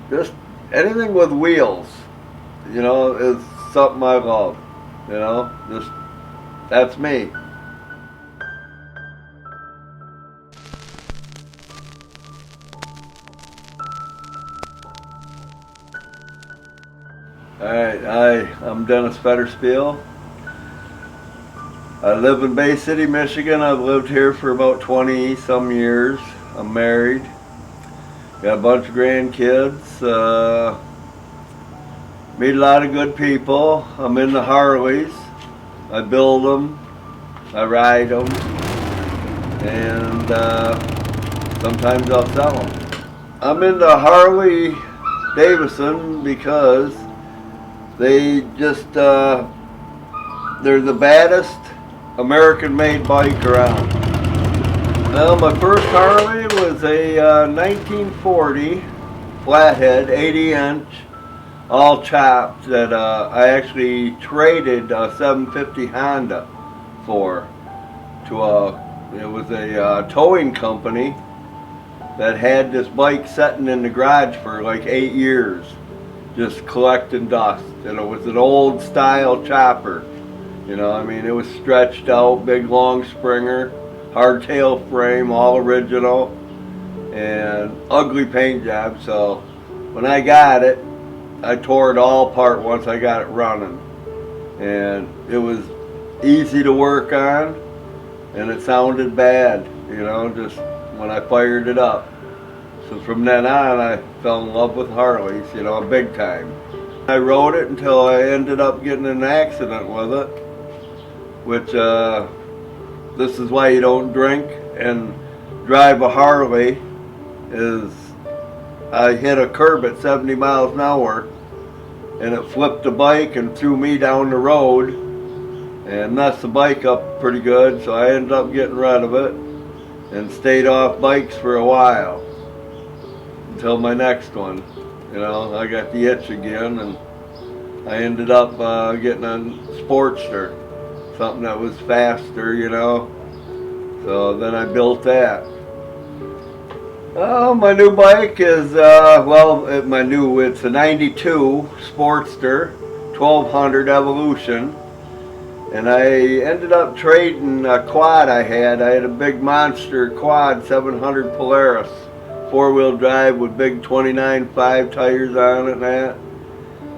just anything with wheels, is something I love. Just that's me. Alright, I'm Dennis Federspiel. I live in Bay City, Michigan. I've lived here for about 20 some years. I'm married. Got a bunch of grandkids. Meet a lot of good people. I'm into Harleys. I build them. I ride them. And sometimes I'll sell them. I'm into Harley-Davidson because they just, they're the baddest American-made bike around. Well, my first Harley was a 1940 flathead, 80-inch, all chopped, that I actually traded a 750 Honda for. It was a towing company that had this bike sitting in the garage for like 8 years, just collecting dust. And it was an old style chopper. It was stretched out, big long springer, hardtail frame, all original, and ugly paint job. So when I got it, I tore it all apart once I got it running. And it was easy to work on, and it sounded bad, just when I fired it up. So from then on, I fell in love with Harleys, big time. I rode it until I ended up getting in an accident with it, which this is why you don't drink and drive a Harley. Is I hit a curb at 70 miles an hour, and it flipped the bike and threw me down the road and messed the bike up pretty good. So I ended up getting rid of it and stayed off bikes for a while until my next one. I got the itch again, and I ended up getting a Sportster, something that was faster, So then I built that. Oh, my new bike is, it's a 92 Sportster 1200 Evolution. And I ended up trading a quad I had. I had a big monster quad 700 Polaris, 4-wheel drive with big 29.5 tires on it and that.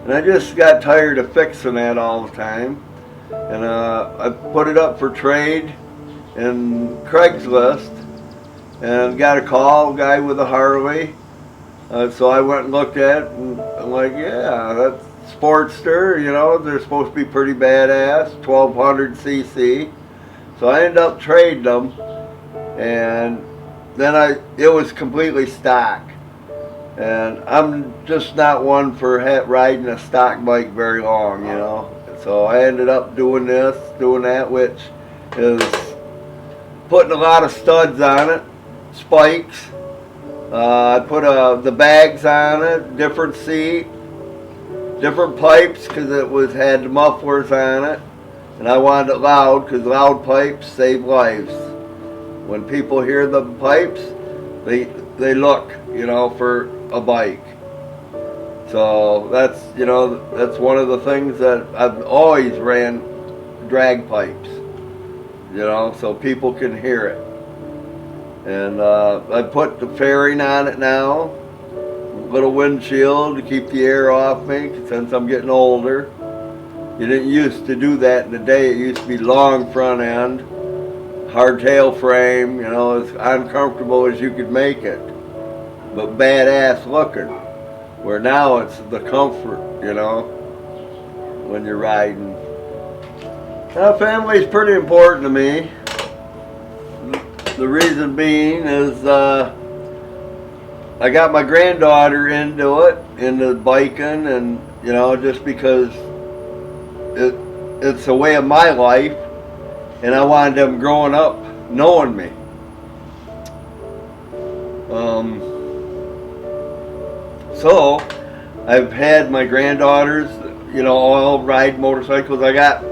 And I just got tired of fixing that all the time. And I put it up for trade in Craigslist and got a call, a guy with a Harley. So I went and looked at it, and I'm like, yeah, that's Sportster, they're supposed to be pretty badass, 1200 cc. So I ended up trading them, and then it was completely stock. And I'm just not one for riding a stock bike very long, So I ended up doing this, doing that, which is putting a lot of studs on it, spikes. I put the bags on it, different seat, different pipes, because it had the mufflers on it. And I wanted it loud, because loud pipes save lives. When people hear the pipes, they look, for a bike. So that's one of the things that I've always ran, drag pipes, so people can hear it. And I put the fairing on it now, little windshield to keep the air off me since I'm getting older. You didn't used to do that in the day. It used to be long front end, hardtail frame, as uncomfortable as you could make it, but badass looking. Where now it's the comfort, when you're riding. Now, family's pretty important to me. The reason being is I got my granddaughter into biking, and just because it's a way of my life, and I wanted them growing up knowing me. So I've had my granddaughters, all ride motorcycles. I got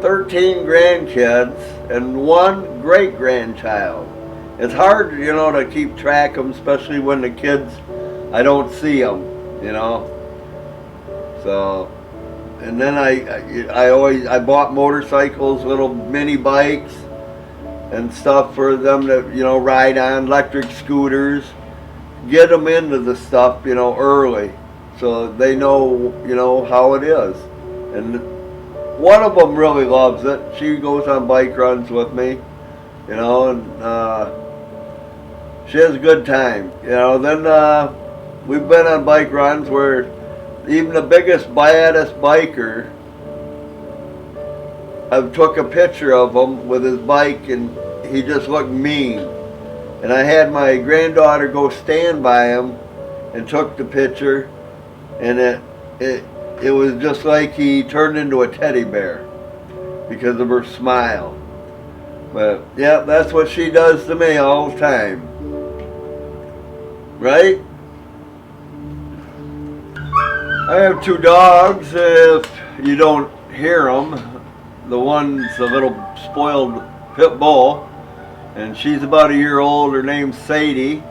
13 grandkids and 1 great grandchild. It's hard, to keep track of them, especially when the kids, I don't see them. you know. So, and then I bought motorcycles, little mini bikes and stuff for them to, you know, ride on, electric scooters, get them into the stuff, you know, early, so they know, you know, how it is. And one of them really loves it. She goes on bike runs with me, you know, and she has a good time, you know. Then we've been on bike runs where even the biggest, baddest biker, I took a picture of him with his bike and he just looked mean. And I had my granddaughter go stand by him and took the picture, and it was just like he turned into a teddy bear because of her smile. But yeah, that's what she does to me all the time. Right? I have 2 dogs, if you don't hear them. The one's a little spoiled pit bull, and she's about a year old. Her name's Sadie.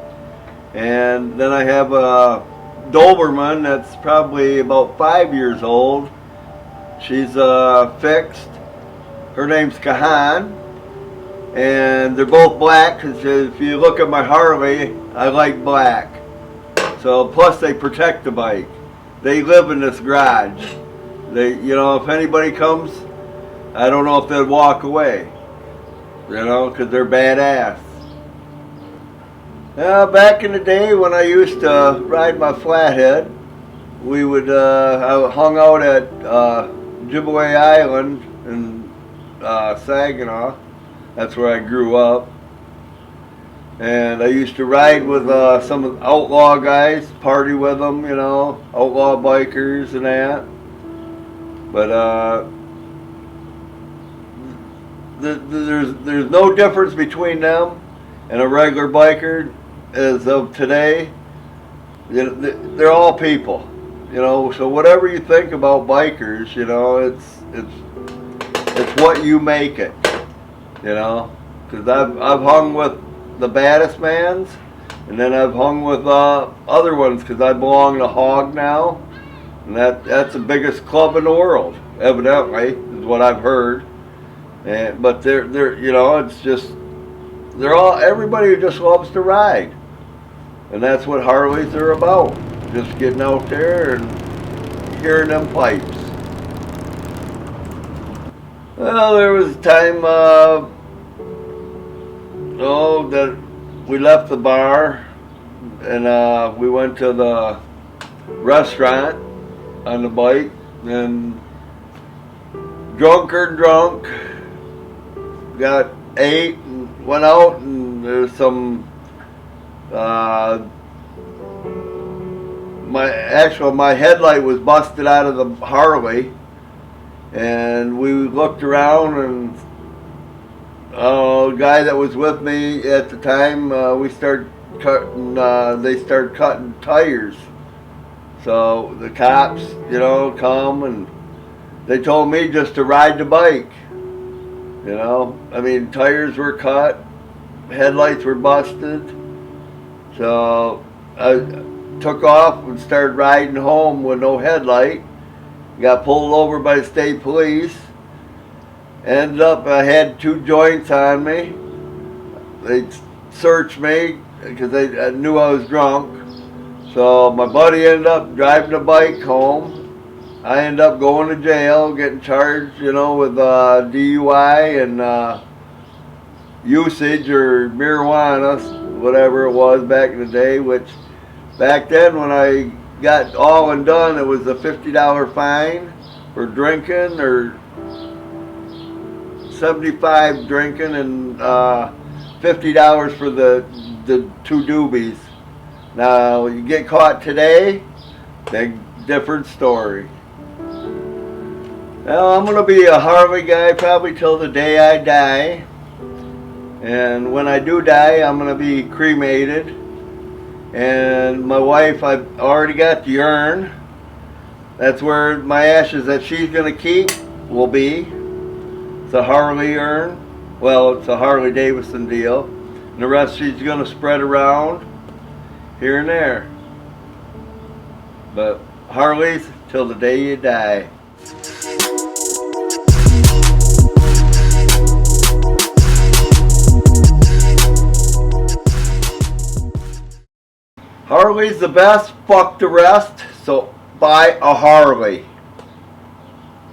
And then I have a Doberman that's probably about 5 years old. She's fixed. Her name's Kahan. And they're both black, because if you look at my Harley, I like black. So plus they protect the bike. They live in this garage. They, you know, if anybody comes, I don't know if they'd walk away, you know, because they're badass. Back in the day when I used to ride my flathead, we would, I hung out at Jibbaway Island in Saginaw. That's where I grew up. And I used to ride with some of the outlaw guys, party with them, you know, outlaw bikers and that. But there's no difference between them and a regular biker as of today. You know, they're all people, you know. So whatever you think about bikers, you know, it's what you make it, you know. Because I've hung with the baddest mans, and then I've hung with other ones because I belong to Hog now, and that's the biggest club in the world, evidently, is what I've heard. And but they're you know, it's just everybody just loves to ride, and that's what Harleys are about. Just getting out there and hearing them pipes. Well, there was a time that we left the bar and we went to the restaurant on the bike, and drunk, got ate and went out, and there's some my headlight was busted out of the Harley, and we looked around, and the guy that was with me at the time, they started cutting tires. So the cops, you know, come, and they told me just to ride the bike. You know, I mean, tires were cut, headlights were busted. So I took off and started riding home with no headlight. Got pulled over by the state police. Ended up, I had 2 joints on me. They searched me because they knew I was drunk. So my buddy ended up driving the bike home. I ended up going to jail, getting charged, you know, with DUI and usage or marijuana, whatever it was back in the day, which back then when I got all and done, it was a $50 fine for drinking, or $75 drinking, and $50 for the 2 doobies. Now, you get caught today, different story. Now, I'm going to be a Harley guy probably till the day I die. And when I do die, I'm going to be cremated. And my wife, I've already got the urn. That's where my ashes that she's going to keep will be. It's a Harley urn. Well, it's a Harley-Davidson deal. And the rest she's going to spread around here and there. But Harleys till the day you die. Harley's the best, fuck the rest, so buy a Harley.